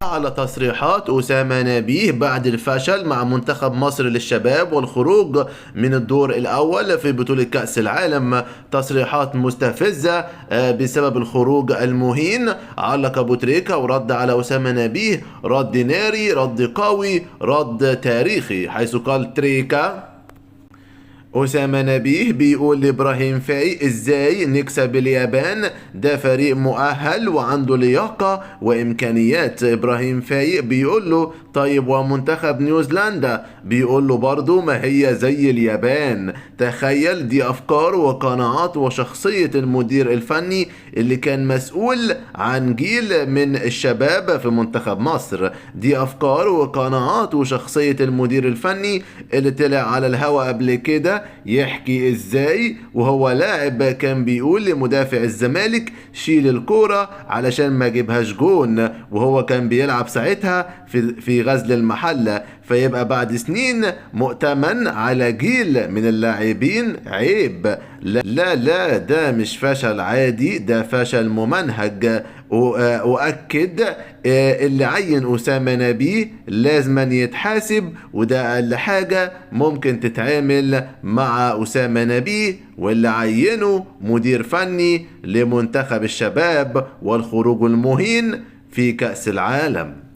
على تصريحات أسامة نبيه بعد الفشل مع منتخب مصر للشباب والخروج من الدور الأول في بطولة كأس العالم. تصريحات مستفزة بسبب الخروج المهين. علق أبو تريكة ورد على أسامة نبيه رد ناري، رد قوي، رد تاريخي، حيث قال تريكة: أسامة نبيه بيقول لإبراهيم فاي إزاي نكسب اليابان، ده فريق مؤهل وعنده لياقة وإمكانيات. إبراهيم فاي بيقول له: طيب ومنتخب نيوزيلندا؟ بيقول له برضو: ما هي زي اليابان. تخيل، دي أفكار وقناعات وشخصية المدير الفني اللي كان مسؤول عن جيل من الشباب في منتخب مصر. دي أفكار وقناعات وشخصية المدير الفني اللي طلع على الهوا قبل كده يحكي ازاي وهو لاعب كان بيقول لمدافع الزمالك: شيل الكورة علشان ما جيبهاش جون، وهو كان بيلعب ساعتها في غزل المحلة. فيبقى بعد سنين مؤتمن على جيل من اللاعبين؟ عيب. لا لا لا، ده مش فشل عادي، ده فشل ممنهج. وأكد اللي عين أسامة نبيه لازم يتحاسب، وده أقل حاجة ممكن تتعامل مع أسامة نبيه واللي عينه مدير فني لمنتخب الشباب والخروج المهين في كأس العالم.